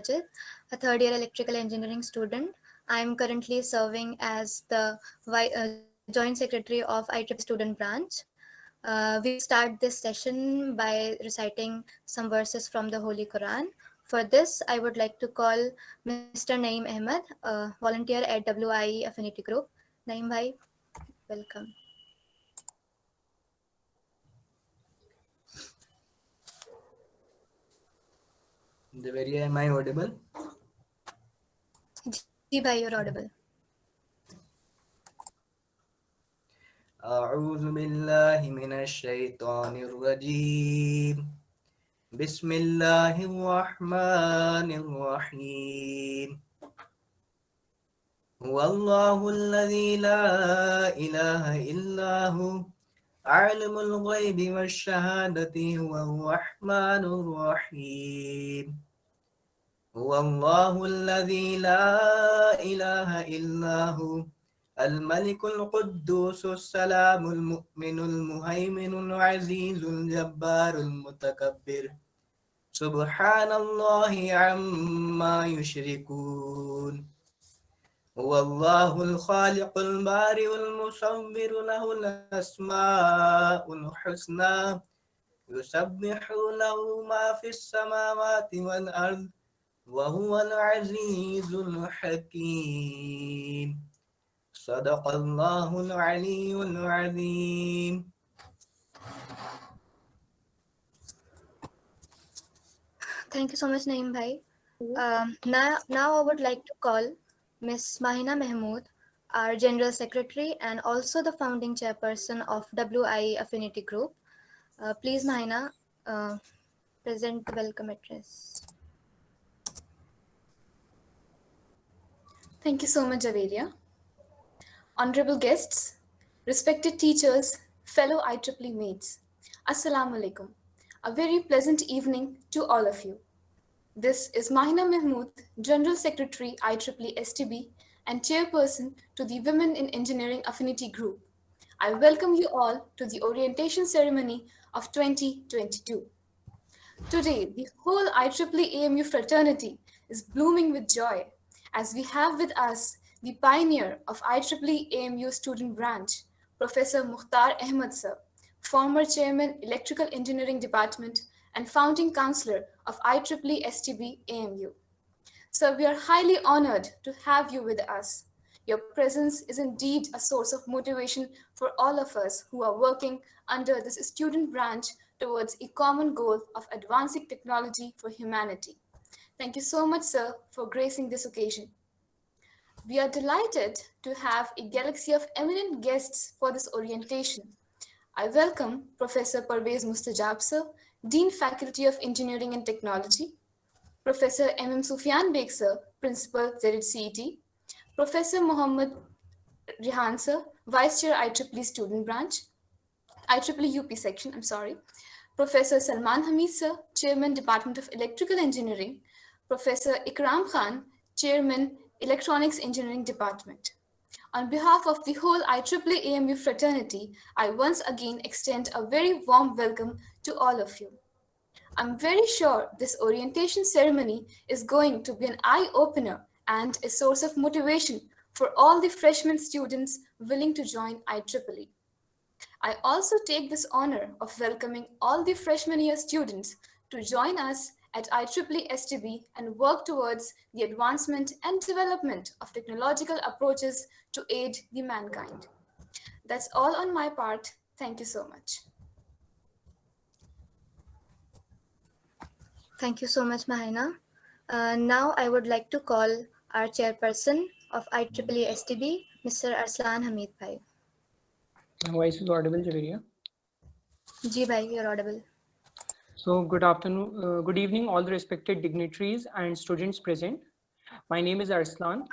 Sajid, a third year electrical engineering student. I am currently serving as the Joint Secretary of IEEE Student Branch. We will start this session by reciting some verses from the Holy Quran. For this, I would like to call Mr. Naeem Ahmed, a volunteer at WIE Affinity Group. Naeem bhai, welcome. Deveria, am I audible? Ji bhai, you're audible. أعوذ بالله من الشيطان الرجيم بسم الله الرحمن الرحيم هو الله الذي لا إله إلا هو عالم الغيب والشهادة هو الرحمن الرحيم هو الله الذي لا إله إلا هو الملك القدوس السلام المؤمن المهيمن العزيز الجبار المتكبر سبحان الله عما يشركون هو الله الخالق البارئ المصور له الأسماء الحسنى يسبح له ما في السماوات والأرض وهو العزيز الحكيم صدق الله العلي العظيم. Thank you so much, Naeem bhai. Now I would like to call Miss Mahina Mahmood, our General Secretary and also the founding chairperson of WIE Affinity Group. Please, Mahina, uh, present the welcome address. Thank you so much, Javeria. Honorable guests, respected teachers, fellow IEEE mates, Assalamu alaikum. A very pleasant evening to all of you. This is Mahina Mahmood, General Secretary IEEE STB and Chairperson to the Women in Engineering Affinity Group. I welcome you all to the orientation ceremony of 2022. Today, the whole IEEE AMU fraternity is blooming with joy as we have with us the pioneer of IEEE AMU Student Branch, Professor Mukhtar Ahmed sir, former Chairman Electrical Engineering Department and founding counselor of IEEE STB AMU. So we are highly honored to have you with us. Your presence is indeed a source of motivation for all of us who are working under this student branch towards a common goal of advancing technology for humanity. Thank you so much, sir, for gracing this occasion. We are delighted to have a galaxy of eminent guests for this orientation. I welcome Professor Parvez Mustajab, sir, Dean Faculty of Engineering and Technology, Professor M. Sufyan Beg, sir, Principal ZHCET, Professor Mohammad Rihan, sir, Vice Chair IEEE Student Branch, IEEE UP section, Professor Salman Hamid, sir, Chairman Department of Electrical Engineering, Professor Ikram Khan, Chairman Electronics Engineering Department. On behalf of the whole IEEE AMU fraternity, I once again extend a very warm welcome to all of you. I'm very sure this orientation ceremony is going to be an eye-opener and a source of motivation for all the freshman students willing to join IEEE. I also take this honor of welcoming all the freshman year students to join us at IEEE STB and work towards the advancement and development of technological approaches to aid the mankind. That's all on my part. Thank you so much. Thank you so much, Mahina. Now I would like to call our chairperson of IEEE STB, Mr. Arslan Hamid bhai. My voice is audible, Javeria. Ji bhai, you're audible. So good afternoon, good evening, all the respected dignitaries and students present. My name is Arslan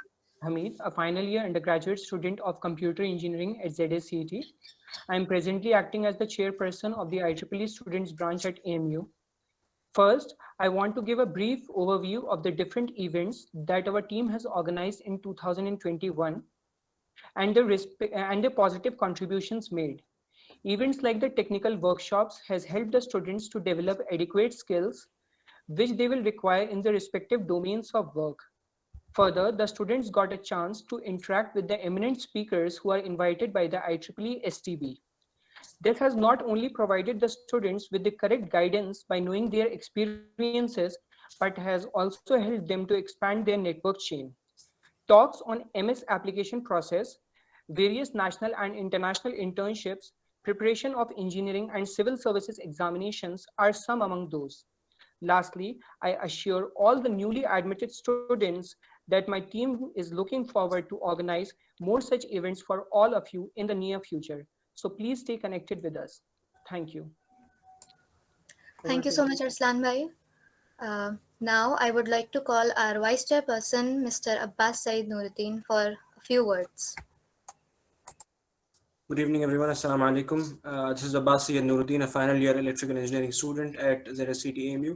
Hamid, a final year undergraduate student of computer engineering at ZSCET. I am presently acting as the chairperson of the IEEE Students branch at AMU. First, I want to give a brief overview of the different events that our team has organized in 2021 and the positive contributions made. Events like the technical workshops has helped the students to develop adequate skills which they will require in their respective domains of work. Further, the students got a chance to interact with the eminent speakers who are invited by the IEEE STB. This has not only provided the students with the correct guidance by knowing their experiences, but has also helped them to expand their network chain. Talks on MS application process, various national and international internships, preparation of engineering and civil services examinations are some among those. Lastly, I assure all the newly admitted students that my team is looking forward to organize more such events for all of you in the near future. So please stay connected with us. Thank you. Over Thank you to so you. much, Arslan bhai. Now, I would like to call our Vice Chairperson, Mr. Abbas Saeed Nuruddin, for a few words. Good evening, everyone. Assalamu alaikum. This is Abbasi and Nuruddin, a final year electrical engineering student at ZSCT AMU.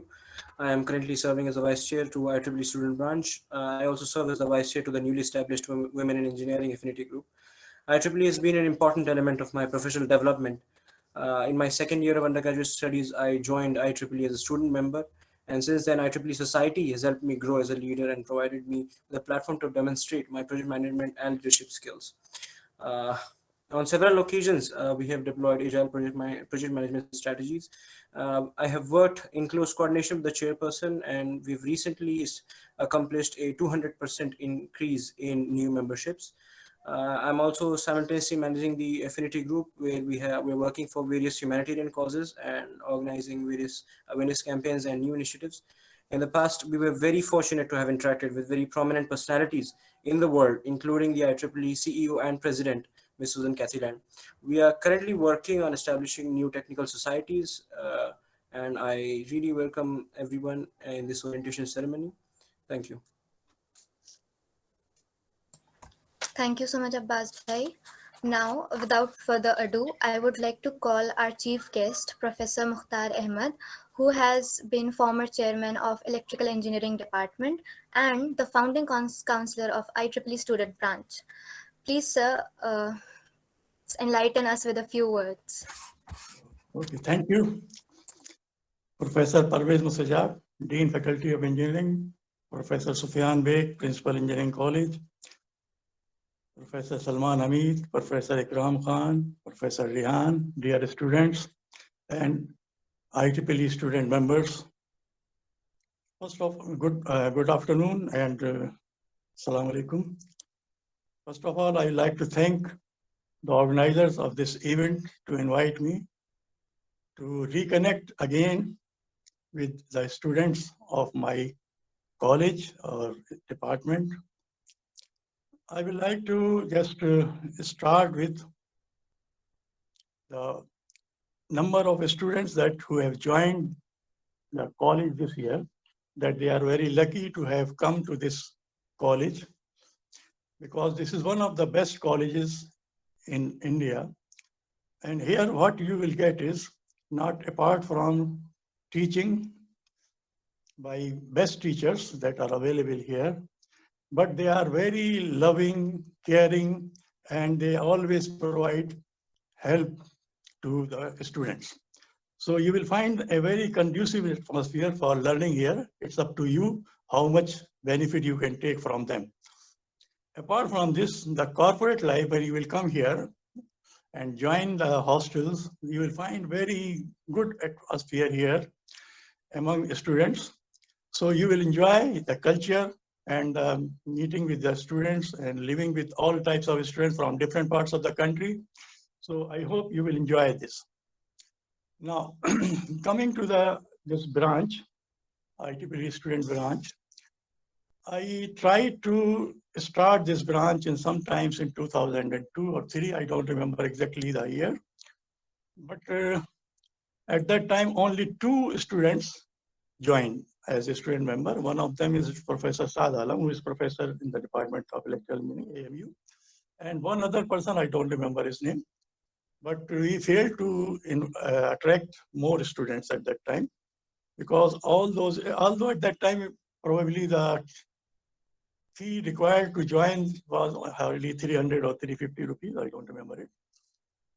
I am currently serving as the vice chair to IEEE Student branch. I also serve as the vice chair to the newly established Women in Engineering Affinity Group. IEEE has been an important element of my professional development. In my second year of undergraduate studies, I joined IEEE as a student member, and since then, IEEE Society has helped me grow as a leader and provided me with a platform to demonstrate my project management and leadership skills. Uh, on several occasions, we have deployed agile project management strategies. I have worked in close coordination with the chairperson, and we've recently accomplished a 200% increase in new memberships. I'm also simultaneously managing the affinity group where we're working for various humanitarian causes and organizing various awareness campaigns and new initiatives. In the past, we were very fortunate to have interacted with very prominent personalities in the world, including the IEEE CEO and President, Ms. Susan Cathyland. We are currently working on establishing new technical societies, and I really welcome everyone in this orientation ceremony. Thank you. Thank you so much, Abbas bhai. Now, without further ado, I would like to call our chief guest, Professor Mukhtar Ahmed, who has been former chairman of Electrical Engineering Department and the founding counselor of IEEE Student branch. Please, sir, enlighten us with a few words. Okay, thank you. Professor Parvez Musajab, Dean Faculty of Engineering, Professor Sufyan Beg, Principal Engineering College, Professor Salman Hamid, Professor Ikram Khan, Professor Rihan, dear students, and IEEE student members. First of all, good afternoon and Assalamu alaikum. First of all, I'd like to thank the organizers of this event to invite me to reconnect again with the students of my college or department. I would like to just start with the number of students that who have joined the college this year, that they are very lucky to have come to this college because this is one of the best colleges in India. And here what you will get is not apart from teaching by best teachers that are available here, but they are very loving, caring, and they always provide help to the students. So you will find a very conducive atmosphere for learning here. It's up to you how much benefit you can take from them. Apart from this, the corporate life where you will come here and join the hostels, you will find very good atmosphere here among students. So you will enjoy the culture and meeting with the students and living with all types of students from different parts of the country. So I hope you will enjoy this. Now, coming to this branch, IEEE student branch, I tried to start this branch in sometimes in 2002 or 3, I don't remember exactly the year. But at that time, only 2 students joined as a student member. One of them is Professor Saad Alam, who is professor in the Department of Electrical Engineering, AMU. And one other person, I don't remember his name. But we failed to attract more students at that time because although at that time, probably the fee required to join was hardly 300 or 350 rupees, I don't remember it.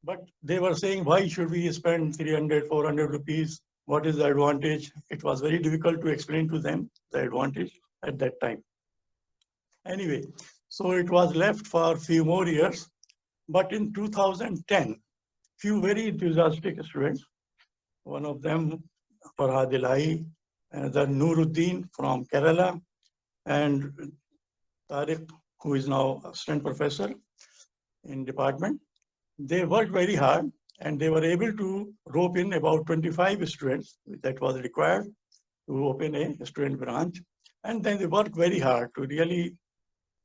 But they were saying, why should we spend 300, 400 rupees what is the advantage. It was very difficult to explain to them the advantage at that time. Anyway, so it was left for a few more years. But in 2010, few very enthusiastic students, one of them, Farhad Ilahi, another Nuruddin from Kerala, and Tariq, who is now assistant professor in department, they worked very hard and they were able to rope in about 25 students that was required to open a student branch. And then they worked very hard to really,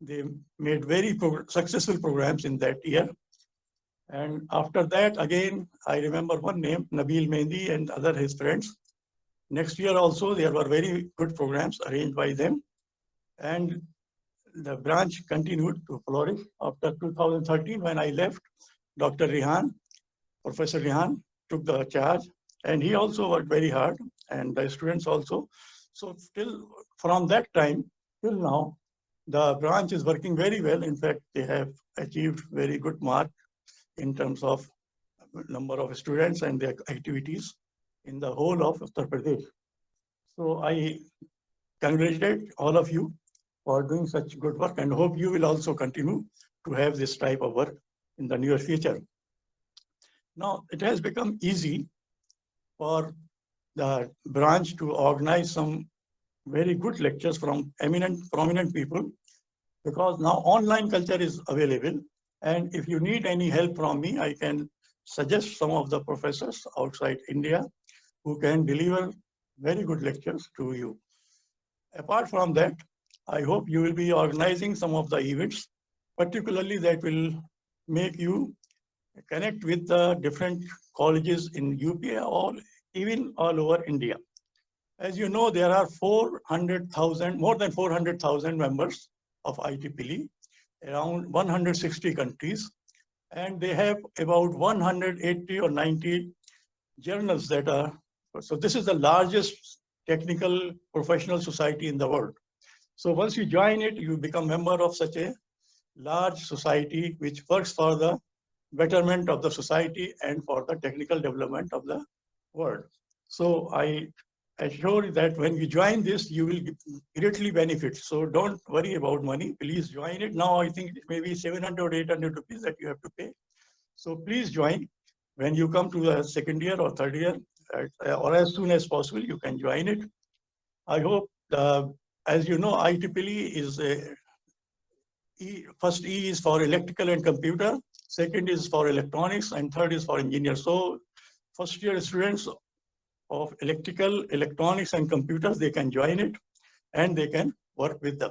they made very successful programs in that year. And after that, again, I remember one name, Nabil Mehndi and other his friends. Next year also, there were very good programs arranged by them. And the branch continued to flourish. After 2013, when I left, Dr. Rehan, Professor Rehan, took the charge. And he also worked very hard, and the students also. So still from that time till now, the branch is working very well. In fact, they have achieved very good mark in terms of number of students and their activities in the whole of Uttar Pradesh. So I congratulate all of you for doing such good work and hope you will also continue to have this type of work in the near future. Now, it has become easy for the branch to organize some very good lectures from prominent people, because now online culture is available. And if you need any help from me, I can suggest some of the professors outside India who can deliver very good lectures to you. Apart from that, I hope you will be organizing some of the events, particularly that will make you connect with the different colleges in UP or even all over India. As you know, there are 400,000, more than 400,000 members of IEEE, around 160 countries, and they have about 180 or 90 journals that are, so this is the largest technical professional society in the world. So once you join it, you become member of such a large society which works for the betterment of the society and for the technical development of the world. So I assure you that when you join this, you will greatly benefit. So don't worry about money. Please join it. Now I think it may be 700 or 800 rupees that you have to pay. So please join. When you come to the second year or third year, or as soon as possible, you can join it. I hope, as you know, IEEE is first E is for electrical and computer, second is for electronics, and third is for engineers. So first year students of electrical, electronics, and computers, they can join it and they can work with them.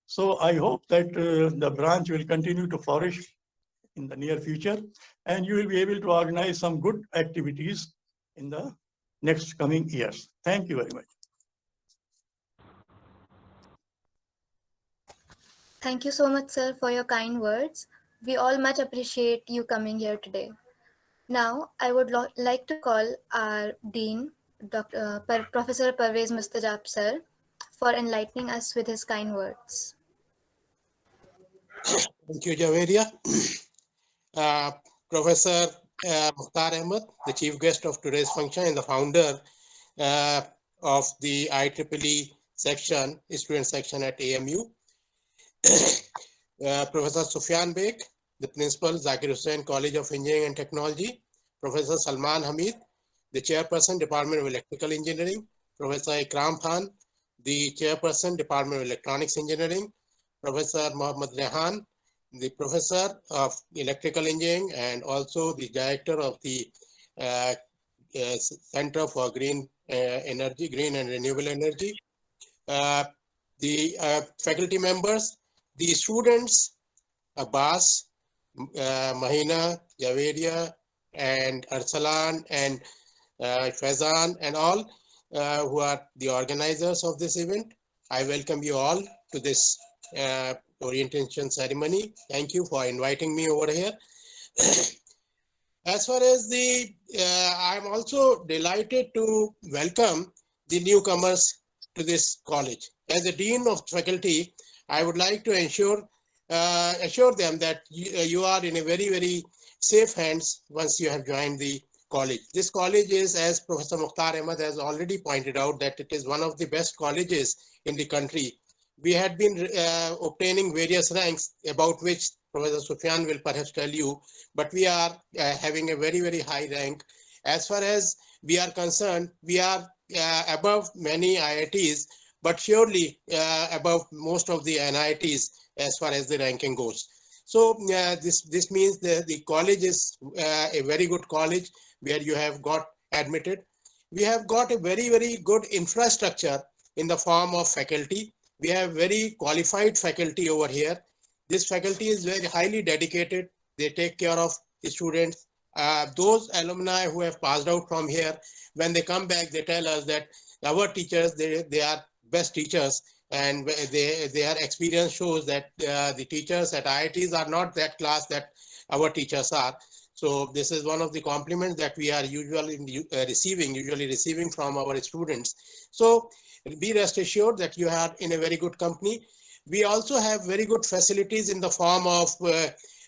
So I hope that the branch will continue to flourish in the near future, and you will be able to organize some good activities in the next coming years. Thank you very much. Thank you so much, sir, for your kind words. We all much appreciate you coming here today. Now, I would like to call our Dean, Professor Parvez Mustajab, sir, for enlightening us with his kind words. Thank you, Javeria. Professor Mukhtar Ahmed, the chief guest of today's function and the founder of the IEEE section, student section at AMU. Professor Sufyan Beg, the principal, Zakir Hussain College of Engineering and Technology. Professor Salman Hamid, the chairperson, Department of Electrical Engineering. Professor Ikram Khan, the chairperson, Department of Electronics Engineering. Professor Mohammad Rehan, the professor of electrical engineering and also the director of the Center for Green Energy, Green and Renewable Energy. The faculty members, the students, Abbas, Mahina, Javeria, and Arsalan, and Faizan, and all who are the organizers of this event. I welcome you all to this orientation ceremony. Thank you for inviting me over here. As far as the, I'm also delighted to welcome the newcomers to this college. As the Dean of Faculty, I would like to assure them that you are in a very, very safe hands once you have joined the college. This college is, as Professor Mukhtar Ahmed has already pointed out, that it is one of the best colleges in the country. We had been obtaining various ranks, about which Professor Sufyan will perhaps tell you, but we are having a very, very high rank. As far as we are concerned, we are above many IITs, but surely above most of the NITs as far as the ranking goes. So this means the college is a very good college where you have got admitted. We have got a very, very good infrastructure in the form of faculty. We have very qualified faculty over here. This faculty is very highly dedicated. They take care of the students. Those alumni who have passed out from here, when they come back, they tell us that our teachers, they are best teachers, and their experience shows that the teachers at IITs are not that class that our teachers are. So this is one of the compliments that we are usually receiving from our students. So be rest assured that you are in a very good company. We also have very good facilities in the form of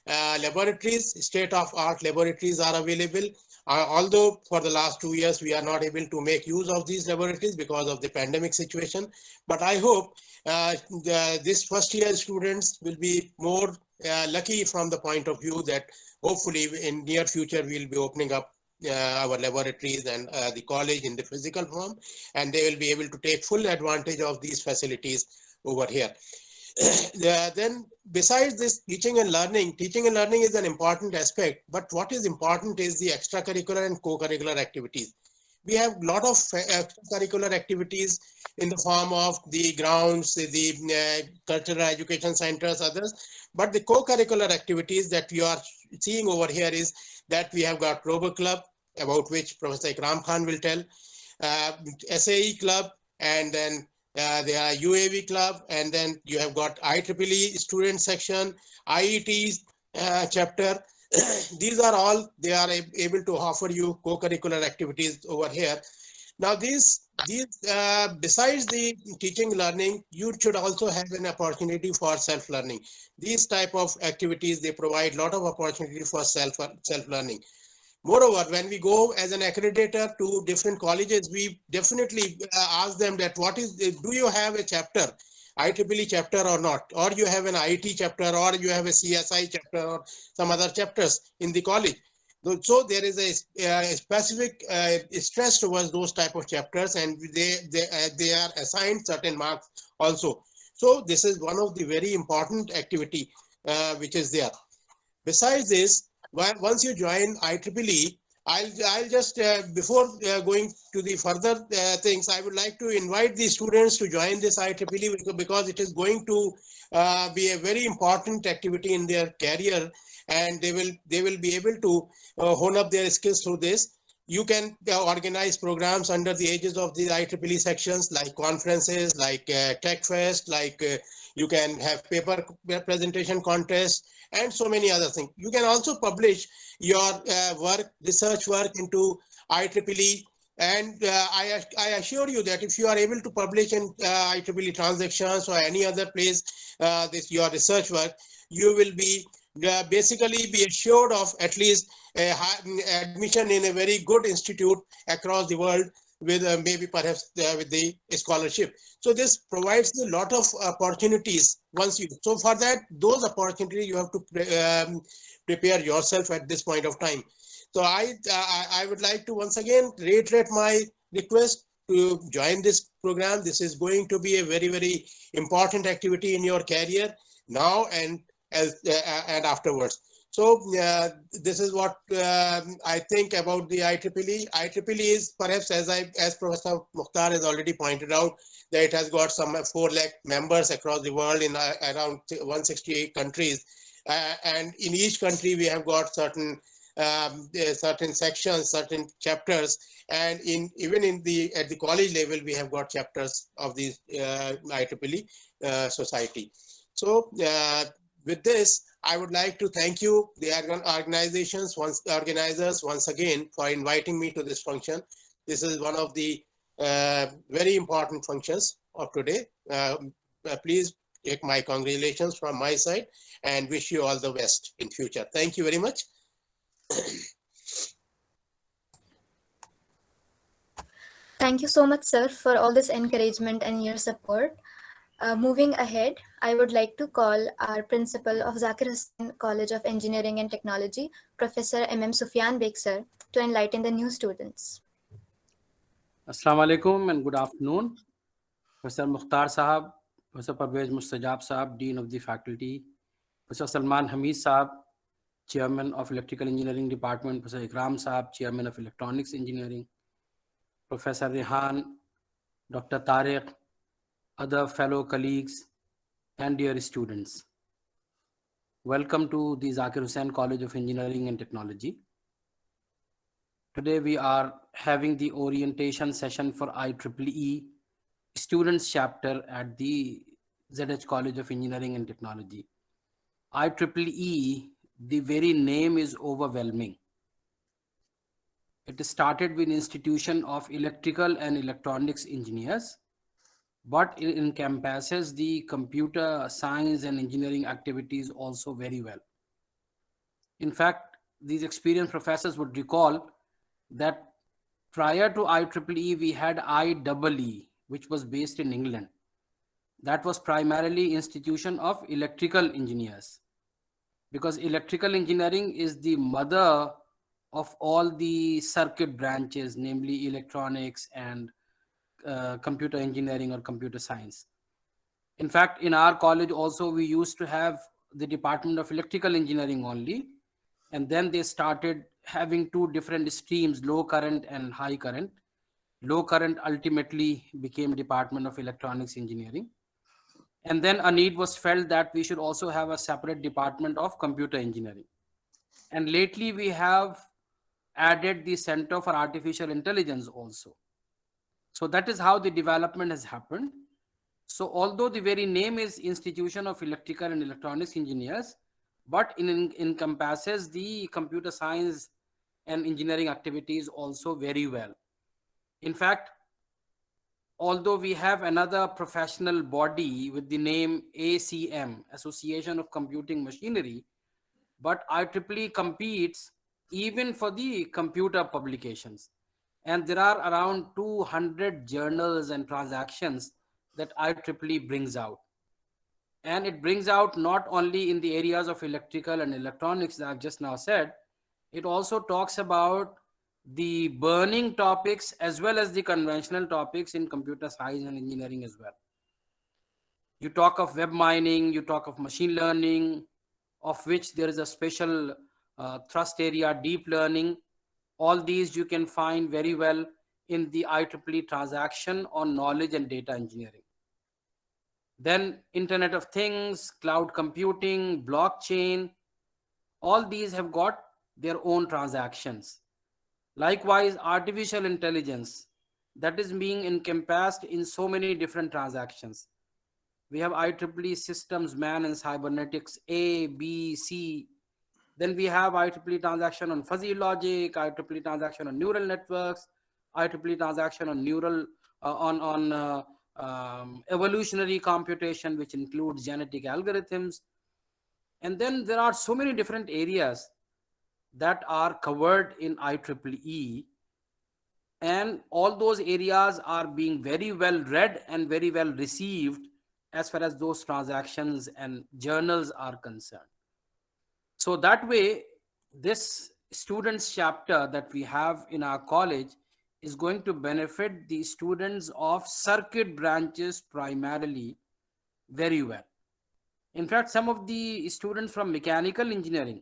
laboratories. State-of-art laboratories are available. Although for the last 2 years, we are not able to make use of these laboratories because of the pandemic situation. But I hope this first year students will be more lucky from the point of view that hopefully in near future, we'll be opening up our laboratories and the college in the physical form, and they will be able to take full advantage of these facilities over here. Then besides this teaching and learning is an important aspect, but what is important is the extracurricular and co-curricular activities. We have a lot of extracurricular activities in the form of the grounds, the cultural education centers, others, but the co-curricular activities that we are seeing over here is that we have got Robo Club, about which Professor Ikram Khan will tell, SAE Club, and then there are UAV Club, and then you have got IEEE Student section, IET chapter. These are all, they are able to offer you co-curricular activities over here. Now these besides the teaching learning, you should also have an opportunity for self-learning. These type of activities, they provide a lot of opportunity for self-learning. Moreover, when we go as an accreditor to different colleges, we definitely ask them that do you have a chapter, IEEE chapter or not, or you have an IT chapter, or you have a CSI chapter, or some other chapters in the college. So there is a specific stress towards those type of chapters, and they are assigned certain marks also. So this is one of the very important activity which is there. Besides this, once you join IEEE, I'll just, before going to the further things, I would like to invite the students to join this IEEE because it is going to be a very important activity in their career, and they will be able to hone up their skills through this. You can organize programs under the aegis of the IEEE sections, like conferences, like Tech Fest, like you can have paper presentation contests, and so many other things. You can also publish your research work into IEEE. And I assure you that if you are able to publish in IEEE transactions or any other place your research work, you will be basically be assured of at least admission in a very good institute across the world, with maybe perhaps with the scholarship. So this provides a lot of opportunities so for that, those opportunities you have to prepare yourself at this point of time. So I would like to once again reiterate my request to join this program. This is going to be a very, very important activity in your career now and afterwards. So this is what I think about the IEEE. IEEE is perhaps, as Professor Mukhtar has already pointed out, that it has got some 4 lakh members across the world in around 168 countries. And in each country, we have got certain sections, certain chapters, and even at the college level, we have got chapters of the IEEE society. So with this, I would like to thank you, the organizers once again, for inviting me to this function. This is one of the very important functions of today. Please take my congratulations from my side and wish you all the best in future. Thank you very much. Thank you so much, sir, for all this encouragement and your support. Moving ahead, I would like to call our principal of Zakir Hussain College of Engineering and Technology, Professor M. Sufyan Beg, sir, to enlighten the new students. Assalamu alaikum and good afternoon. Professor Mukhtar Sahab, Professor Parvez Mustajab Sahab, Dean of the Faculty, Professor Salman Hamid Sahab, Chairman of Electrical Engineering Department, Professor Ikram Sahab, Chairman of Electronics Engineering, Professor Rehan, Dr. Tariq, other fellow colleagues, and dear students. Welcome to the Zakir Hussain College of Engineering and Technology. Today we are having the orientation session for IEEE Students chapter at the ZH College of Engineering and Technology. IEEE, the very name is overwhelming. It started with Institution of Electrical and Electronics Engineers, but it encompasses the computer science and engineering activities also very well. In fact, these experienced professors would recall that prior to IEEE, we had IEEE, which was based in England. That was primarily Institution of Electrical Engineers, because electrical engineering is the mother of all the circuit branches, namely electronics and computer engineering or computer science. In fact, in our college also, we used to have the Department of Electrical Engineering only, and then they started having two different streams, low current and high current. Low current ultimately became Department of Electronics Engineering. And then a need was felt that we should also have a separate department of computer engineering. And lately we have added the Center for Artificial Intelligence also. So that is how the development has happened. So although the very name is Institution of Electrical and Electronics Engineers, but it encompasses the computer science and engineering activities also very well. In fact, although we have another professional body with the name ACM, Association of Computing Machinery, but IEEE competes even for the computer publications. And there are around 200 journals and transactions that IEEE brings out. And it brings out not only in the areas of electrical and electronics that I've just now said, it also talks about the burning topics as well as the conventional topics in computer science and engineering as well. You talk of web mining, you talk of machine learning, of which there is a special thrust area, deep learning. All these you can find very well in the IEEE transaction on knowledge and data engineering. Then Internet of Things, cloud computing, blockchain, all these have got their own transactions. Likewise, artificial intelligence, that is being encompassed in so many different transactions. We have IEEE systems, man and cybernetics, A, B, C. Then we have IEEE transaction on fuzzy logic, IEEE transaction on neural networks, IEEE transaction on evolutionary computation, which includes genetic algorithms. And then there are so many different areas that are covered in IEEE, and all those areas are being very well read and very well received as far as those transactions and journals are concerned. So that way, this students chapter that we have in our college is going to benefit the students of circuit branches primarily very well. In fact, some of the students from mechanical engineering,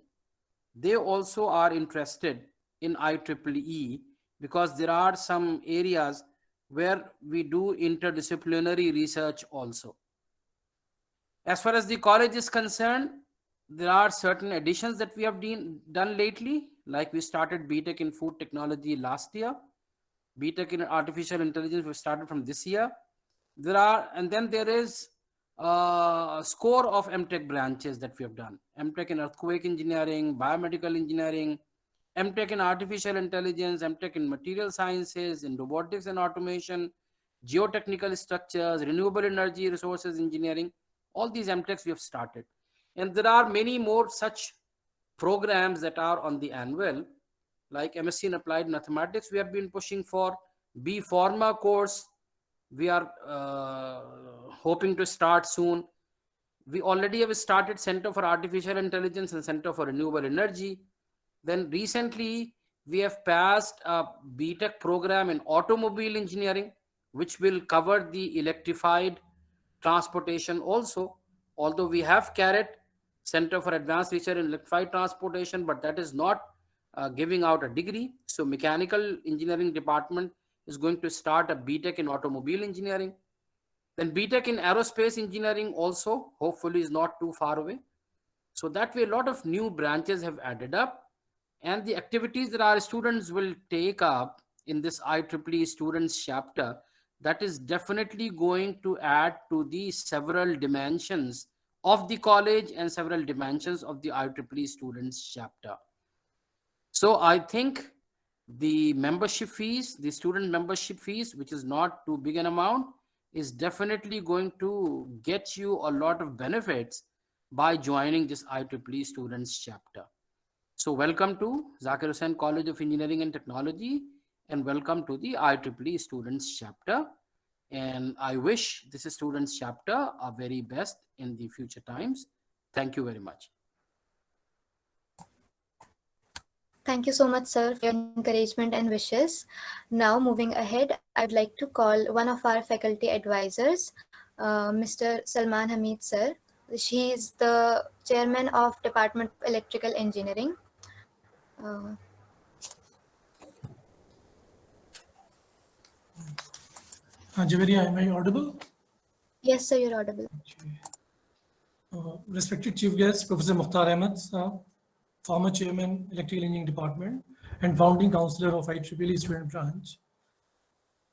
they also are interested in IEEE because there are some areas where we do interdisciplinary research also. As far as the college is concerned, there are certain additions that we have done lately, like we started BTech in food technology last year. BTech in artificial intelligence we started from this year. And then there is a score of MTech branches that we have done. MTech in earthquake engineering, biomedical engineering, MTech in artificial intelligence, MTech in material sciences, in robotics and automation, geotechnical structures, renewable energy resources engineering. All these MTechs we have started. And there are many more such programs that are on the annual, like MSc in applied mathematics we have been pushing for, B Pharma course, we are hoping to start soon. We already have started Center for Artificial Intelligence and Center for Renewable Energy. Then recently we have passed a BTech program in automobile engineering, which will cover the electrified transportation also. Although we have CARET, Center for Advanced Research in Electrified Transportation, but that is not giving out a degree. So mechanical engineering department is going to start a BTech in automobile engineering. Then BTech in aerospace engineering also hopefully is not too far away. So that way a lot of new branches have added up, and the activities that our students will take up in this IEEE students chapter, that is definitely going to add to the several dimensions of the college and several dimensions of the IEEE students chapter. So I think the membership fees, the student membership fees, which is not too big an amount, is definitely going to get you a lot of benefits by joining this IEEE students chapter. So welcome to Zakir Hussain College of Engineering and Technology, and welcome to the IEEE students chapter. And I wish this students chapter are very best in the future times. Thank you very much. Thank you so much, sir, for your encouragement and wishes. Now, moving ahead, I would like to call one of our faculty advisors, Mr. Salman Hamid, sir. He is the chairman of Department of Electrical Engineering. Javeria, am I audible? Yes, sir, you're audible. Respected Chief Guest, Professor Mukhtar Ahmed, former Chairman, Electrical Engineering Department and founding counselor of IEEE Student Branch.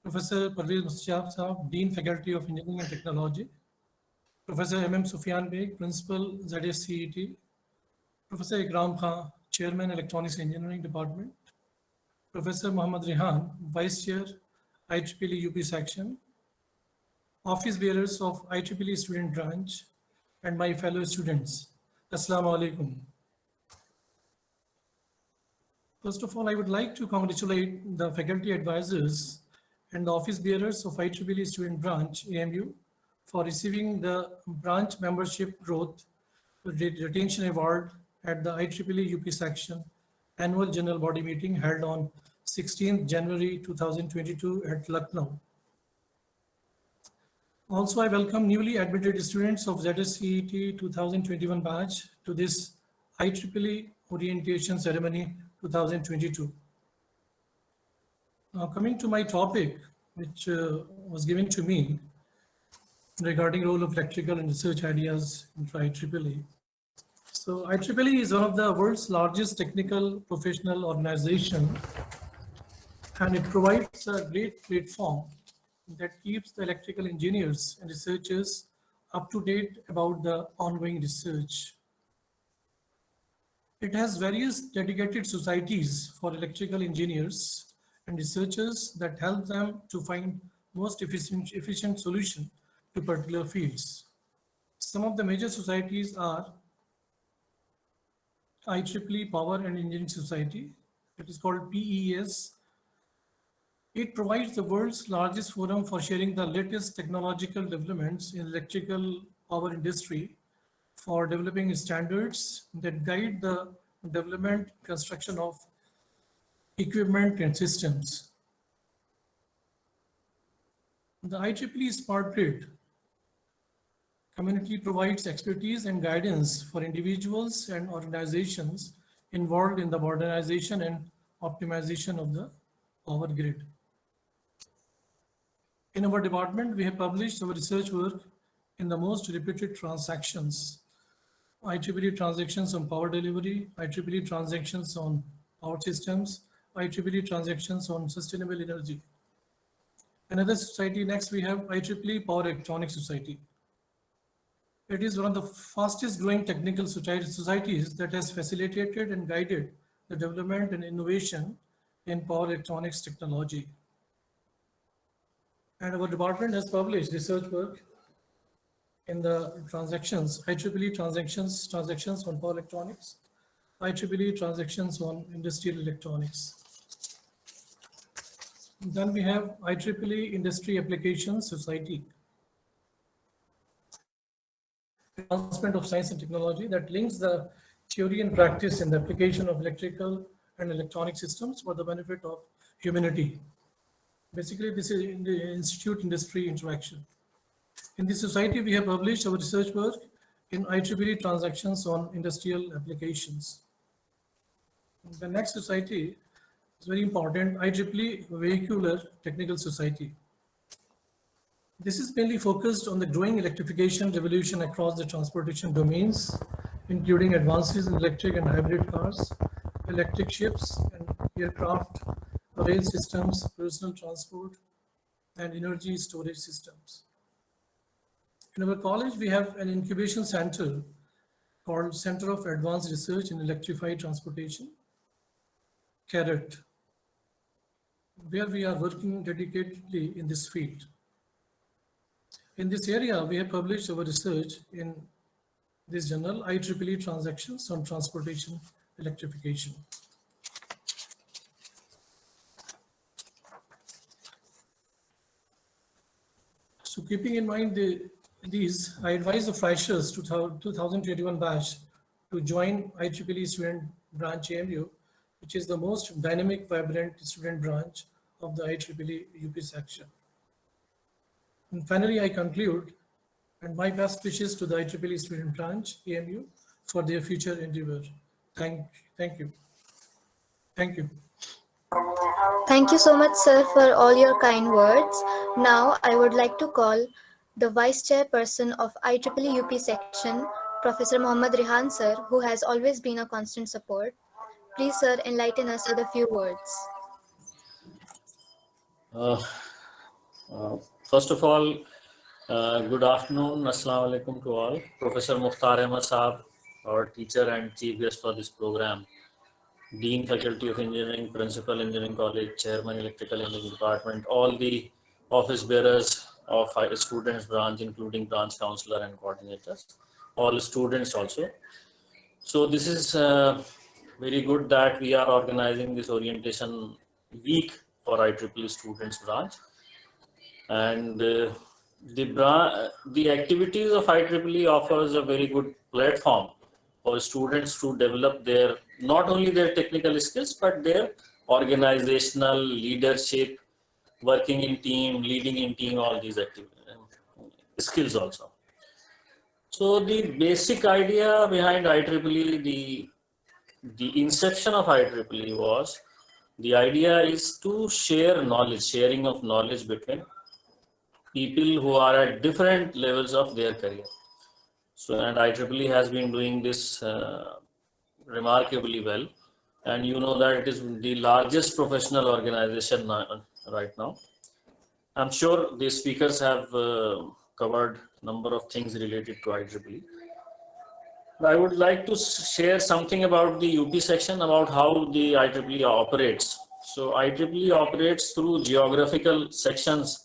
Professor Parvez Mustashaf, Dean Faculty of Engineering and Technology. Professor M.M. Sufyan Beg, Principal ZSCET. Professor Ikram Khan, Chairman, Electronics Engineering Department. Professor Muhammad Rehan, Vice Chair, IEEE UP Section. Office bearers of IEEE Student Branch, and my fellow students. Assalamu alaikum. First of all, I would like to congratulate the faculty advisors and the office bearers of IEEE Student Branch, AMU, for receiving the branch membership growth retention award at the IEEE UP section annual general body meeting held on 16th January 2022 at Lucknow. Also, I welcome newly admitted students of ZSCET 2021 batch to this IEEE Orientation Ceremony 2022. Now, coming to my topic, which was given to me regarding role of electrical and research ideas in IEEE. So IEEE is one of the world's largest technical professional organization, and it provides a great platform that keeps the electrical engineers and researchers up to date about the ongoing research. It has various dedicated societies for electrical engineers and researchers that help them to find most efficient solution to particular fields. Some of the major societies are IEEE Power and Engineering Society. It is called PES. It provides the world's largest forum for sharing the latest technological developments in electrical power industry for developing standards that guide the development construction of equipment and systems. The IEEE Smart Grid community provides expertise and guidance for individuals and organizations involved in the modernization and optimization of the power grid. In our department, we have published our research work in the most reputed transactions: IEEE transactions on power delivery, IEEE transactions on power systems, IEEE transactions on sustainable energy. Another society, next we have IEEE Power Electronics Society. It is one of the fastest growing technical societies that has facilitated and guided the development and innovation in power electronics technology. And our department has published research work in the transactions, IEEE transactions on power electronics, IEEE transactions on industrial electronics. Then we have IEEE Industry Application Society, advancement of science and technology that links the theory and practice in the application of electrical and electronic systems for the benefit of humanity. Basically, this is in the institute industry interaction. In this society, we have published our research work in IEEE transactions on industrial applications. The next society is very important, IEEE Vehicular Technical Society. This is mainly focused on the growing electrification revolution across the transportation domains, including advances in electric and hybrid cars, electric ships and aircraft, rail systems, personal transport, and energy storage systems. In our college, we have an incubation center called Center of Advanced Research in Electrified Transportation, CARET, where we are working dedicatedly in this field. In this area, we have published our research in this journal, IEEE Transactions on Transportation Electrification. So keeping in mind these, I advise the freshers 2021 batch to join IEEE Student Branch AMU, which is the most dynamic, vibrant student branch of the IEEE UP section. And finally, I conclude, and my best wishes to the IEEE Student Branch AMU for their future endeavor. Thank you. Thank you. Thank you so much, sir, for all your kind words. Now, I would like to call the Vice Chairperson of IEEE UP section, Professor Mohammad Rehan, sir, who has always been a constant support. Please, sir, enlighten us with a few words. First of all, good afternoon, Assalamu alaikum to all. Professor Mukhtar Ahmed Saab, our teacher and chief guest for this program, Dean Faculty of Engineering, Principal Engineering College, Chairman Electrical Engineering Department, all the office bearers of students branch, including branch counselor and coordinators, all students also. So this is very good that we are organizing this orientation week for IEEE students branch. And the activities of IEEE offers a very good platform for students to develop their, not only their technical skills, but their organizational leadership, working in team, leading in team, all these skills also. So the basic idea behind IEEE, the inception of IEEE was, the idea is to share knowledge, sharing of knowledge between people who are at different levels of their career. So, and IEEE has been doing this remarkably well. And you know that it is the largest professional organization right now. I'm sure the speakers have covered a number of things related to IEEE. I would like to share something about the UP section, about how the IEEE operates. So IEEE operates through geographical sections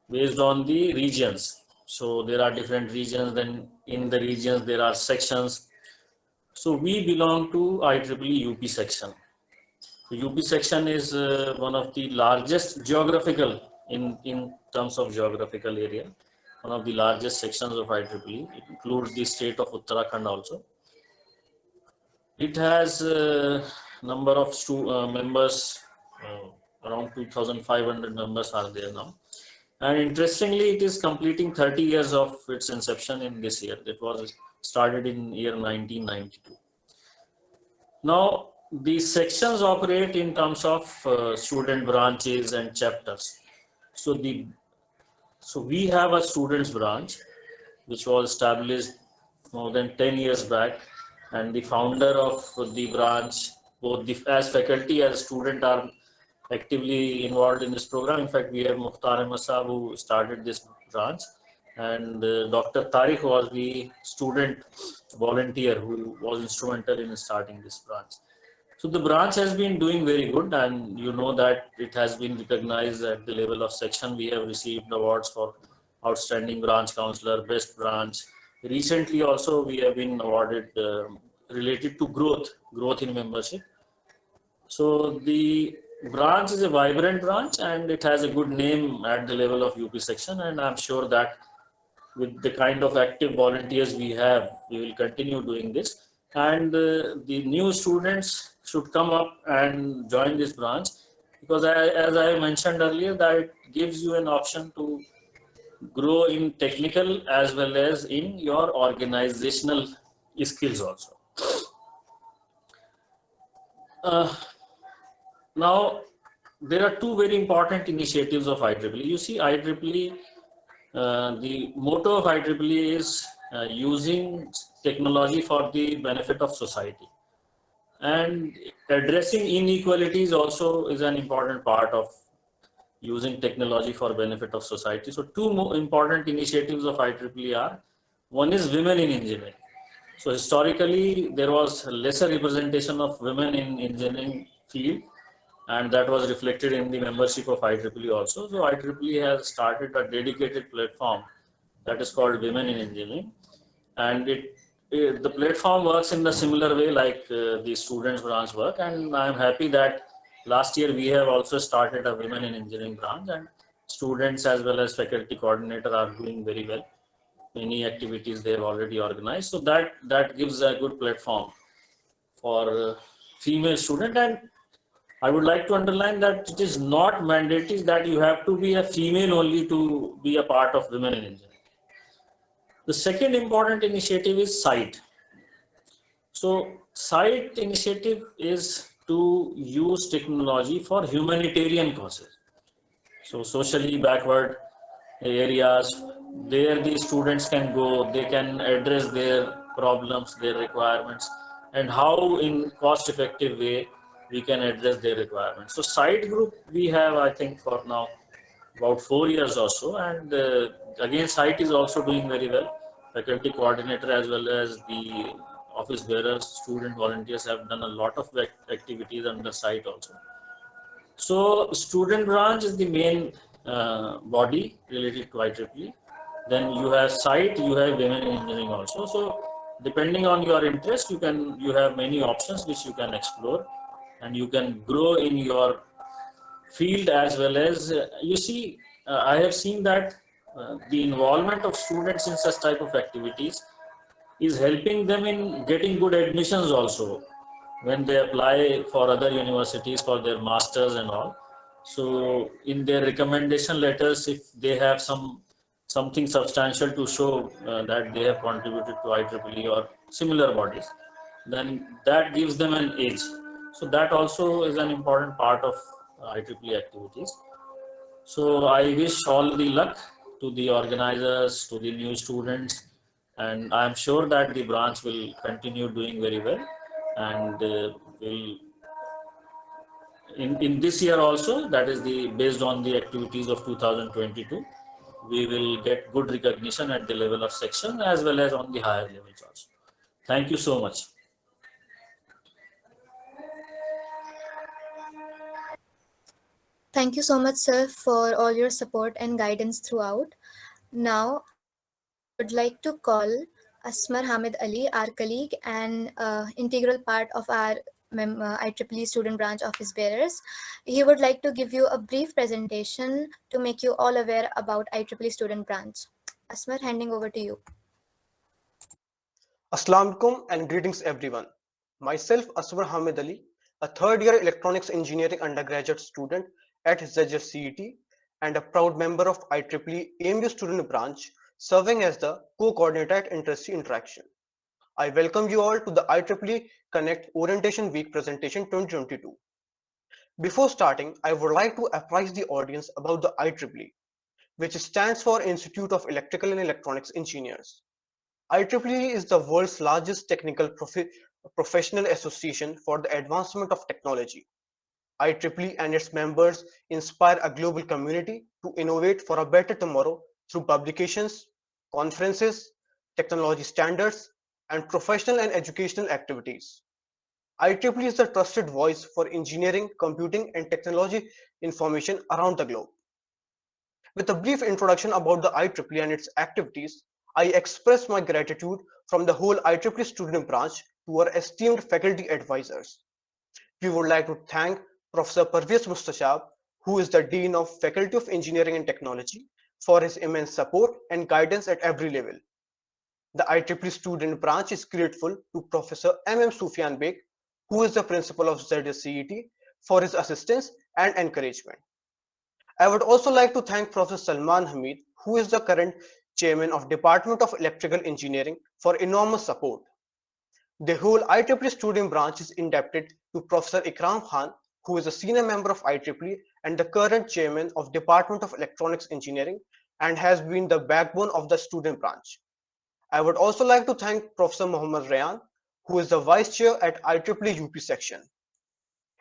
based on the regions. So there are different regions, then in the regions there are sections. So we belong to IEEE UP section. The UP section is one of the largest geographical, in terms of geographical area, one of the largest sections of IEEE. It includes the state of Uttarakhand also. It has a number of members, around 2,500 members are there now. And interestingly, it is completing 30 years of its inception in this year. It was started in year 1992. Now, these sections operate in terms of student branches and chapters. So we have a students branch, which was established more than 10 years back. And the founder of the branch, both as faculty as student, are actively involved in this program. In fact, we have Mukhtar Ahmed Saab, who started this branch, and Dr. Tariq was the student volunteer who was instrumental in starting this branch. So the branch has been doing very good, and you know that it has been recognized at the level of section. We have received awards for outstanding branch counselor, best branch. Recently also we have been awarded related to growth in membership. So the branch is a vibrant branch and it has a good name at the level of UP section, and I'm sure that with the kind of active volunteers we have, we will continue doing this. And the new students should come up and join this branch, because as I mentioned earlier, that it gives you an option to grow in technical as well as in your organizational skills also. Uh, Now, there are two very important initiatives of IEEE. You see, IEEE, the motto of IEEE is using technology for the benefit of society. And addressing inequalities also is an important part of using technology for benefit of society. So two more important initiatives of IEEE are, one is women in engineering. So historically, there was lesser representation of women in engineering field, and that was reflected in the membership of IEEE also. So IEEE has started a dedicated platform that is called Women in Engineering, and the platform works in the similar way like the students branch work. And I am happy that last year we have also started a Women in Engineering branch, and students as well as faculty coordinator are doing very well. Many activities they have already organized, so that gives a good platform for female student. And I would like to underline that it is not mandatory that you have to be a female only to be a part of Women in Engineering. The second important initiative is SITE. So SITE initiative is to use technology for humanitarian causes. So socially backward areas, there the students can go, they can address their problems, their requirements, and how in cost effective way we can address their requirements. So site group we have, I think, for now about 4 years or so, and again site is also doing very well. Faculty coordinator as well as the office bearers, student volunteers have done a lot of activities under site also. So student branch is the main body related to IEEE. Then you have site, you have women in engineering also. So depending on your interest, you have many options which you can explore, and you can grow in your field as well as you see. I have seen that the involvement of students in such type of activities is helping them in getting good admissions also when they apply for other universities for their masters and all. So in their recommendation letters, if they have something substantial to show that they have contributed to IEEE or similar bodies, then that gives them an edge. So that also is an important part of IEEE activities. So I wish all the luck to the organizers, to the new students, and I am sure that the branch will continue doing very well, and will in this year also, that is the based on the activities of 2022, we will get good recognition at the level of section as well as on the higher levels also. Thank you so much. Thank you so much, sir, for all your support and guidance throughout. Now, I would like to call Asmar Hamid Ali, our colleague and integral part of our IEEE Student Branch Office Bearers. He would like to give you a brief presentation to make you all aware about IEEE Student Branch. Asmar, handing over to you. Assalamu alaikum and greetings everyone. Myself Aswar Hamid Ali, a third year electronics engineering undergraduate student at ZJCET and a proud member of IEEE AMU student branch, serving as the co-coordinator at Industry Interaction. I welcome you all to the IEEE Connect Orientation Week presentation 2022. Before starting, I would like to apprise the audience about the IEEE, which stands for Institute of Electrical and Electronics Engineers. IEEE is the world's largest technical professional association for the advancement of technology. IEEE and its members inspire a global community to innovate for a better tomorrow through publications, conferences, technology standards, and professional and educational activities. IEEE is the trusted voice for engineering, computing, and technology information around the globe. With a brief introduction about the IEEE and its activities, I express my gratitude from the whole IEEE student branch to our esteemed faculty advisors. We would like to thank Professor Parvez Mustashab, who is the Dean of Faculty of Engineering and Technology, for his immense support and guidance at every level. The IEEE Student Branch is grateful to Professor M. Sufyan Beg, who is the principal of ZSCET, for his assistance and encouragement. I would also like to thank Professor Salman Hamid, who is the current chairman of Department of Electrical Engineering, for enormous support. The whole IEEE Student Branch is indebted to Professor Ikram Khan, who is a senior member of IEEE and the current chairman of Department of Electronics Engineering and has been the backbone of the student branch. I would also like to thank Professor Mohammad Rayan, who is the vice chair at IEEE UP section.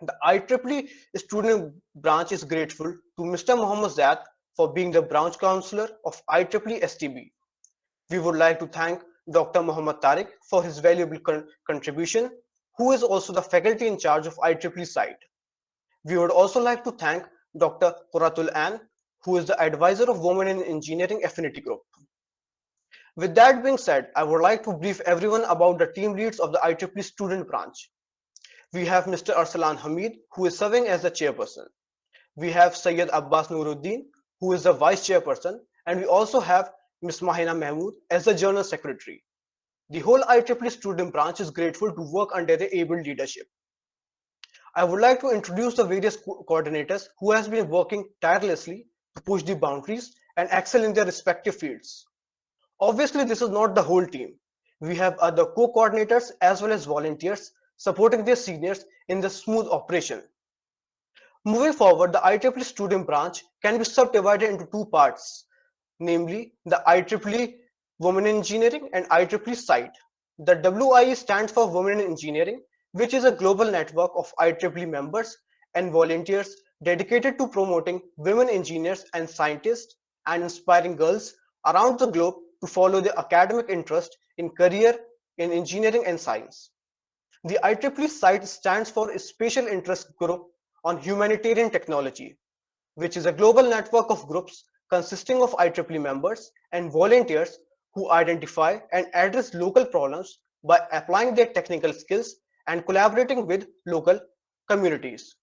The IEEE Student Branch is grateful to Mr. Mohammad Zaid for being the branch counselor of IEEE STB. We would like to thank Dr. Muhammad Tariq for his valuable contribution, who is also the faculty in charge of IEEE site. We would also like to thank Dr. Quratul An, who is the advisor of Women in Engineering Affinity Group. With that being said, I would like to brief everyone about the team leads of the IEEE Student Branch. We have Mr. Arsalan Hamid, who is serving as the chairperson. We have Syed Abbas Nuruddin, who is the vice chairperson, and we also have Ms. Mahina Mahmood as the general secretary. The whole IEEE Student Branch is grateful to work under the able leadership. I would like to introduce the various coordinators who has been working tirelessly to push the boundaries and excel in their respective fields. Obviously, this is not the whole team. We have other co-coordinators as well as volunteers supporting their seniors in the smooth operation. Moving forward, the IEEE Student Branch can be subdivided into two parts, namely the IEEE Women in Engineering and IEEE Site. The WIE stands for Women in Engineering, which is a global network of IEEE members and volunteers dedicated to promoting women engineers and scientists and inspiring girls around the globe to follow their academic interest in career in engineering and science. The IEEE Site stands for Special Interest Group on Humanitarian Technology, which is a global network of groups consisting of IEEE members and volunteers who identify and address local problems by applying their technical skills and collaborating with local communities.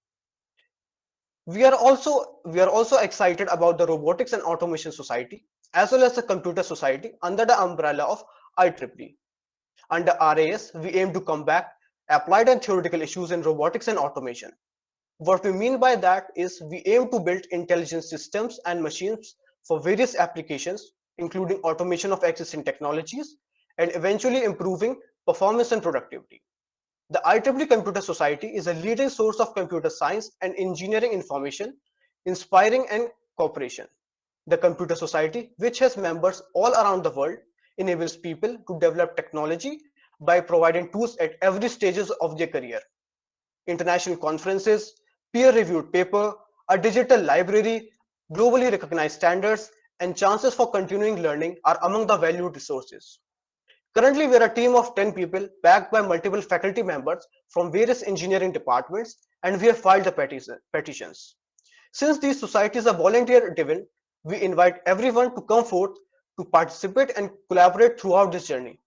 We are also excited about the Robotics and Automation Society as well as the Computer Society under the umbrella of IEEE. Under RAS, we aim to combat applied and theoretical issues in robotics and automation. What we mean by that is we aim to build intelligent systems and machines for various applications, including automation of existing technologies and eventually improving performance and productivity. The IEEE Computer Society is a leading source of computer science and engineering information, inspiring and cooperation. The Computer Society, which has members all around the world, enables people to develop technology by providing tools at every stages of their career. International conferences, peer-reviewed paper, a digital library, globally recognized standards, and chances for continuing learning are among the valued resources. Currently, we are a team of 10 people backed by multiple faculty members from various engineering departments, and we have filed the petitions. Since these societies are volunteer-driven, we invite everyone to come forth to participate and collaborate throughout this journey.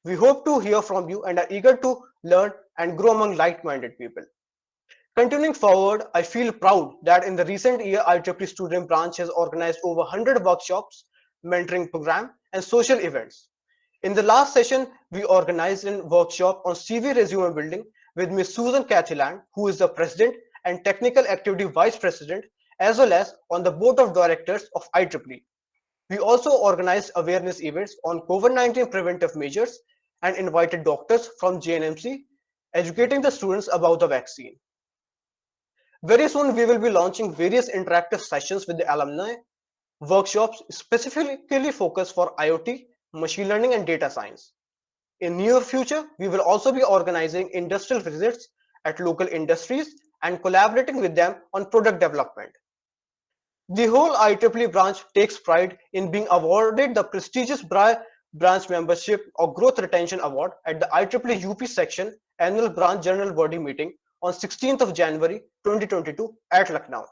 We hope to hear from you and are eager to learn and grow among like-minded people. Continuing forward, I feel proud that in the recent year, IEEE Student Branch has organized over 100 workshops, mentoring program, and social events. In the last session, we organized a workshop on CV resume building with Ms. Susan Cathyland, who is the President and Technical Activity Vice President, as well as on the Board of Directors of IEEE. We also organized awareness events on COVID-19 preventive measures and invited doctors from JNMC, educating the students about the vaccine. Very soon, we will be launching various interactive sessions with the alumni, workshops specifically focused for IoT, machine learning, and data science. In near future, we will also be organizing industrial visits at local industries and collaborating with them on product development. The whole IEEE branch takes pride in being awarded the prestigious Branch Membership or Growth Retention Award at the IEEE UP section annual branch general body meeting on 16th of January 2022 at Lucknow.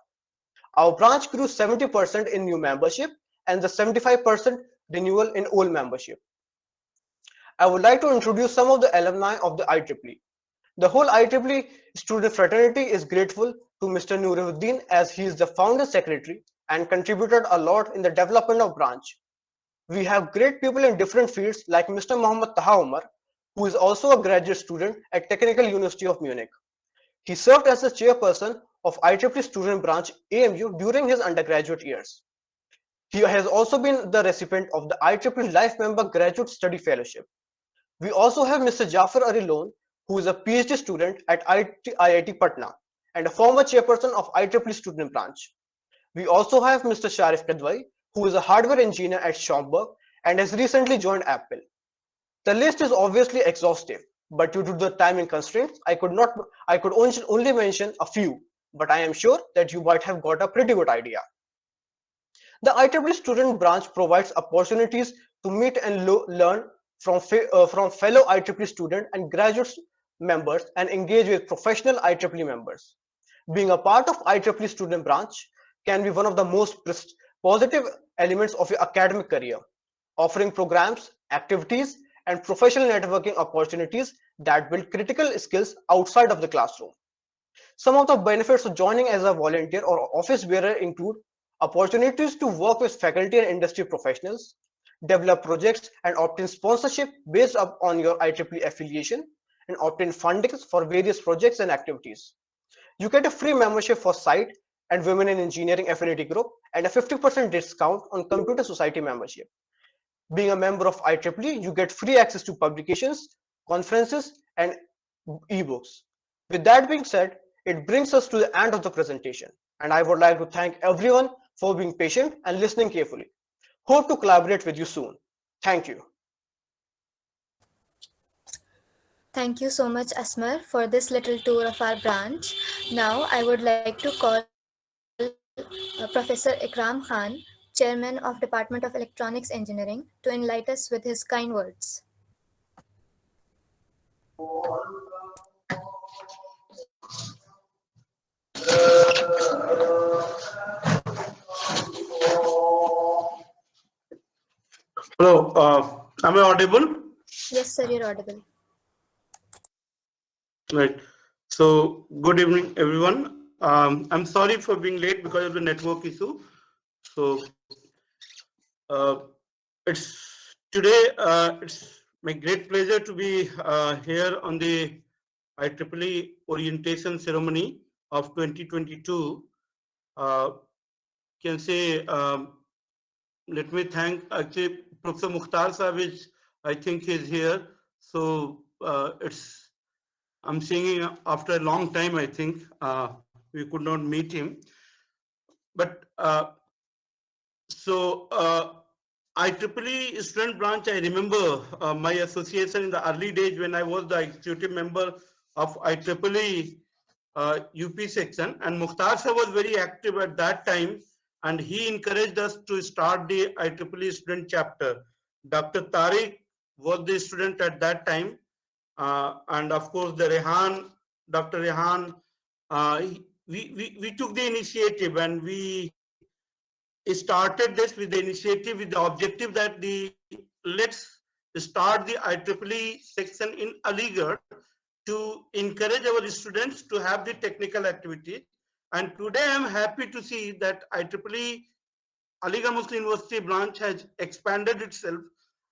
Our branch grew 70% in new membership and the 75% renewal in old membership. I would like to introduce some of the alumni of the IEEE. The whole IEEE student fraternity is grateful to Mr. Nuruddin as he is the founder secretary and contributed a lot in the development of branch. We have great people in different fields like Mr. Muhammad Taha Umar, who is also a graduate student at Technical University of Munich. He served as the chairperson of IEEE Student Branch AMU during his undergraduate years. He has also been the recipient of the IEEE Life Member Graduate Study Fellowship. We also have Mr. Jafar Arilon, who is a PhD student at IIT Patna and a former chairperson of IEEE Student Branch. We also have Mr. Sharif Kadwai, who is a hardware engineer at Schaumburg and has recently joined Apple. The list is obviously exhaustive, but due to the timing constraints, I could only mention a few, but I am sure that you might have got a pretty good idea. The IEEE Student Branch provides opportunities to meet and learn from fellow IEEE student and graduate members and engage with professional IEEE members. Being a part of IEEE Student Branch can be one of the most positive elements of your academic career, offering programs, activities, and professional networking opportunities that build critical skills outside of the classroom. Some of the benefits of joining as a volunteer or office bearer include opportunities to work with faculty and industry professionals, develop projects and obtain sponsorship based on your IEEE affiliation, and obtain funding for various projects and activities. You get a free membership for SITE and Women in Engineering Affinity Group and a 50% discount on Computer Society membership. Being a member of IEEE, you get free access to publications, conferences, and ebooks. With that being said, it brings us to the end of the presentation, and I would like to thank everyone for being patient and listening carefully. Hope to collaborate with you soon. Thank you. Thank you so much, Asmar, for this little tour of our branch. Now, I would like to call Professor Ikram Khan, Chairman of Department of Electronics Engineering, to enlighten us with his kind words. Hello, am I audible? Yes, sir, you're audible. Right. So, good evening, everyone. I'm sorry for being late because of the network issue. So, uh, it's today. It's my great pleasure to be here on the IEEE orientation ceremony of 2022. Can say. Let me thank actually Professor Mukhtar Sahib is, I think he's here. So I'm seeing him after a long time, I think. We could not meet him. But IEEE Student Branch, I remember my association in the early days when I was the executive member of IEEE UP section, and Mukhtar Sahib was very active at that time, and he encouraged us to start the IEEE student chapter. Dr. Tariq was the student at that time, and of course the Dr. Rehan, we took the initiative, and we started this with the initiative with the objective that let's start the IEEE section in Aligarh to encourage our students to have the technical activities. And today I'm happy to see that IEEE Aligarh Muslim University branch has expanded itself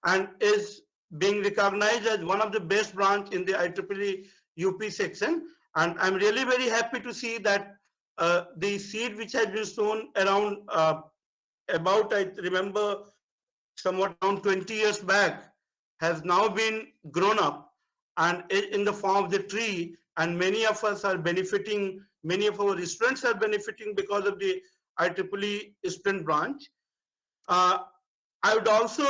and is being recognized as one of the best branch in the IEEE UP section. And I'm really very happy to see that the seed which has been sown around about, I remember, somewhat around 20 years back, has now been grown up and in the form of the tree, and many of us are benefiting, many of our students are benefiting because of the IEEE student branch. I would also,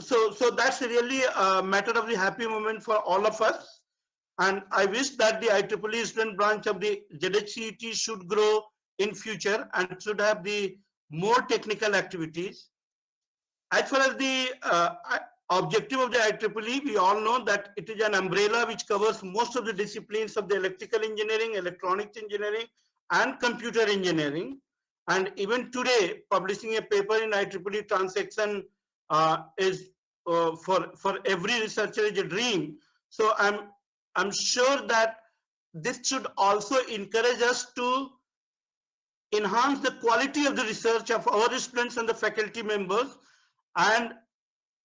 so that's really a matter of the happy moment for all of us. And I wish that the IEEE student branch of the ZHCET should grow in future and should have the more technical activities. As far as the objective of the IEEE, we all know that it is an umbrella which covers most of the disciplines of the electrical engineering, electronics engineering, and computer engineering. And even today, publishing a paper in IEEE transaction is for every researcher is a dream. So I'm sure that this should also encourage us to enhance the quality of the research of our students and the faculty members, and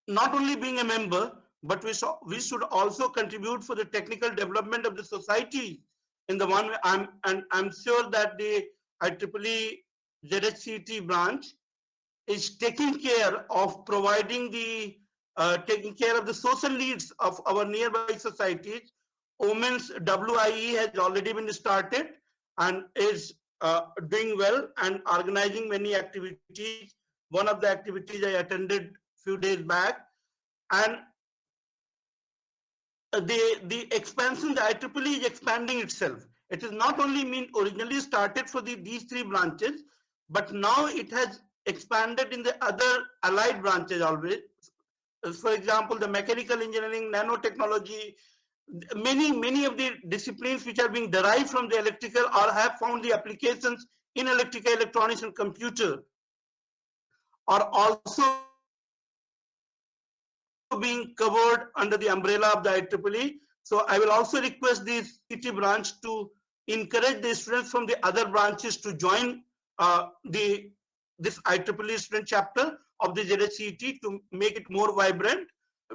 not only being a member, but we should also contribute for the technical development of the society in the one way. I'm sure that the IEEE ZHCT branch is taking care of providing the taking care of the social needs of our nearby societies. Women's WIE has already been started and is doing well and organizing many activities. One of the activities I attended few days back, and the expansion, the IEEE is expanding itself. It is not only mean originally started for these three branches, but now it has expanded in the other allied branches always. For example, the mechanical engineering, nanotechnology, many of the disciplines which are being derived from the electrical or have found the applications in electrical, electronics, and computer are also being covered under the umbrella of the IEEE. So I will also request the CT branch to encourage the students from the other branches to join this IEEE student chapter of the ZHCT to make it more vibrant.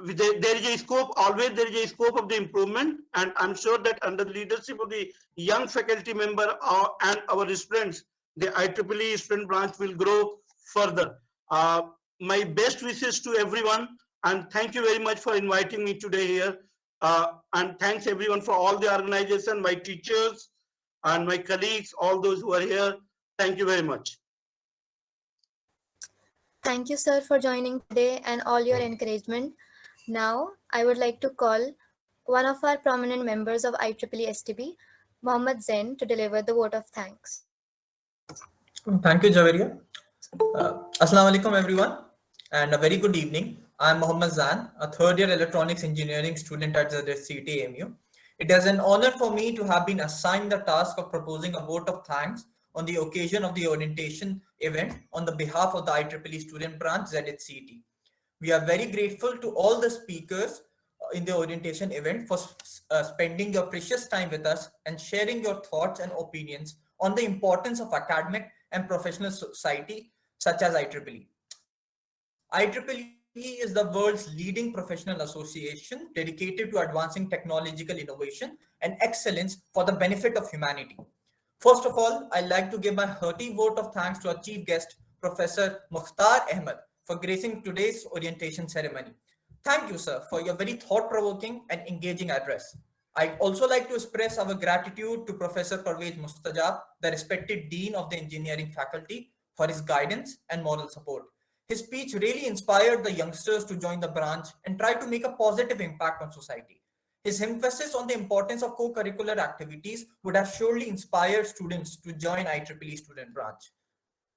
There is a scope, always there is a scope of the improvement, and I'm sure that under the leadership of the young faculty member and our students, the IEEE student branch will grow further. My best wishes to everyone, and thank you very much for inviting me today here. And thanks everyone for all the organization, my teachers and my colleagues, all those who are here. Thank you very much. Thank you, sir, for joining today and all your encouragement. Now, I would like to call one of our prominent members of IEEE STB, Mohammad Zain, to deliver the vote of thanks. Thank you, Javeria. Assalamu alaikum, everyone, and a very good evening. I'm Mohammad Zan, a third year electronics engineering student at the CTAMU. It is an honor for me to have been assigned the task of proposing a vote of thanks on the occasion of the orientation event on the behalf of the IEEE student branch ZHCT. We are very grateful to all the speakers in the orientation event for spending your precious time with us and sharing your thoughts and opinions on the importance of academic and professional society such as IEEE. IEEE is the world's leading professional association dedicated to advancing technological innovation and excellence for the benefit of humanity. First of all, I'd like to give my hearty vote of thanks to our chief guest, Professor Mukhtar Ahmed, for gracing today's orientation ceremony. Thank you, sir, for your very thought-provoking and engaging address. I'd also like to express our gratitude to Professor Parvez Mustajab, the respected Dean of the Engineering Faculty, for his guidance and moral support. His speech really inspired the youngsters to join the branch and try to make a positive impact on society. His emphasis on the importance of co-curricular activities would have surely inspired students to join IEEE student branch.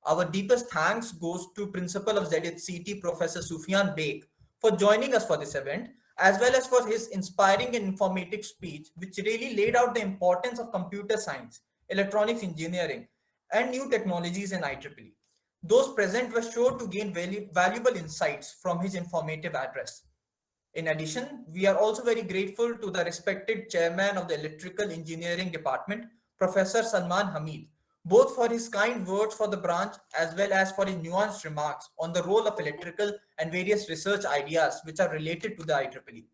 Our deepest thanks goes to Principal of ZHCT, Professor Sufyan Beg, for joining us for this event, as well as for his inspiring and informative speech, which really laid out the importance of computer science, electronics engineering, and new technologies in IEEE. Those present were sure to gain valuable insights from his informative address. In addition, we are also very grateful to the respected chairman of the Electrical Engineering Department, Professor Salman Hamid, both for his kind words for the branch as well as for his nuanced remarks on the role of electrical and various research ideas which are related to the IEEE.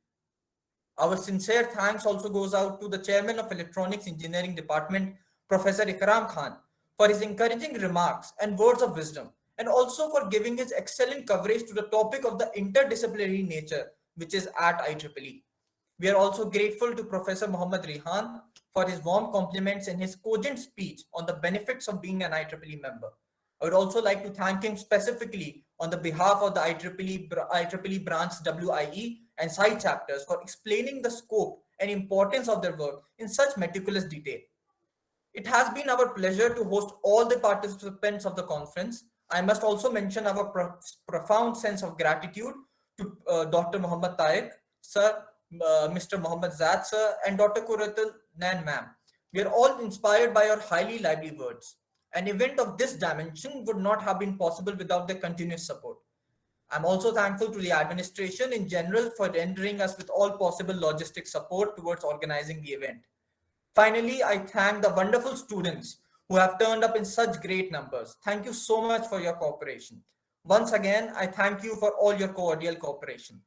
Our sincere thanks also goes out to the chairman of Electronics Engineering Department, Professor Ikram Khan, for his encouraging remarks and words of wisdom, and also for giving his excellent coverage to the topic of the interdisciplinary nature which is at IEEE. We are also grateful to Professor Muhammad Rehan for his warm compliments and his cogent speech on the benefits of being an IEEE member. I would also like to thank him specifically on the behalf of the IEEE branch WIE and side chapters for explaining the scope and importance of their work in such meticulous detail. It has been our pleasure to host all the participants of the conference. I must also mention our profound sense of gratitude to Dr. Muhammad Tariq, sir, Mr. Muhammad Zad, sir, and Dr. Kuratul Nan, ma'am. We are all inspired by your highly lively words. An event of this dimension would not have been possible without their continuous support. I'm also thankful to the administration in general for rendering us with all possible logistic support towards organizing the event. Finally, I thank the wonderful students who have turned up in such great numbers. Thank you so much for your cooperation. Once again, I thank you for all your cordial cooperation.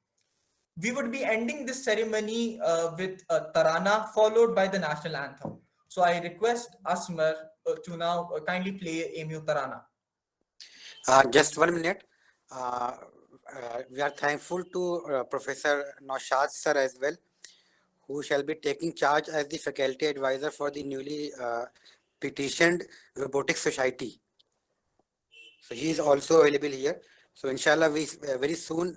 We would be ending this ceremony with a tarana followed by the national anthem. So I request Asmar to now kindly play AMU tarana. Just 1 minute. We are thankful to Professor Naushad sir as well, who shall be taking charge as the faculty advisor for the newly petitioned Robotics Society. So he is also available here. So inshallah, we very soon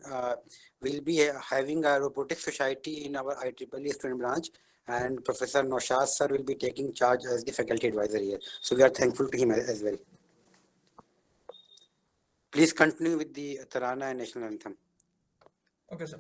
will be having a Robotics Society in our IEEE Student branch, and Professor Naushad sir will be taking charge as the faculty advisor here. So we are thankful to him as well. Please continue with the Tarana and National Anthem. Okay, sir.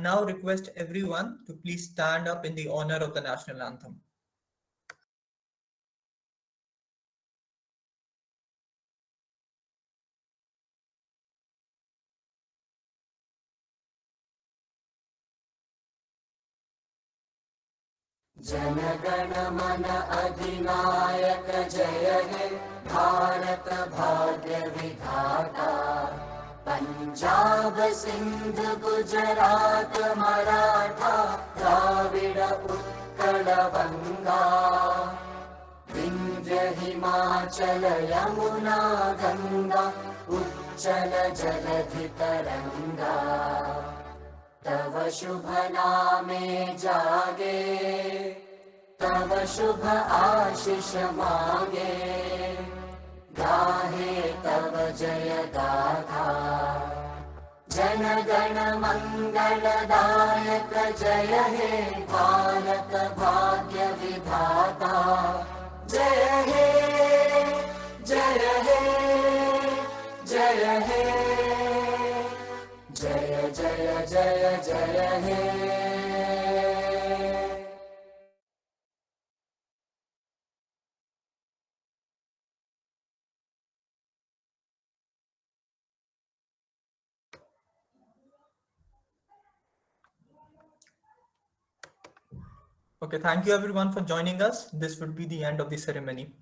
now request everyone to please stand up in the honor of the national anthem. जनगण मन अधिनायक जय हे भारत भाग्य विधाता पंजाब सिंध गुजरात मराठा द्राविड उत्कल बंगा विंध्य हिमाचल यमुना गंगा उच्चल जलधि तरंगा तव शुभ नामे जागे तव शुभ आशीष मांगे गाहे तव जय गाथा जन गण मंगलदायक जय हे भारत भाग्य विधाता जय हे जय हे जय हे जय जय जय जय हे Okay, thank you everyone for joining us. This would be the end of the ceremony.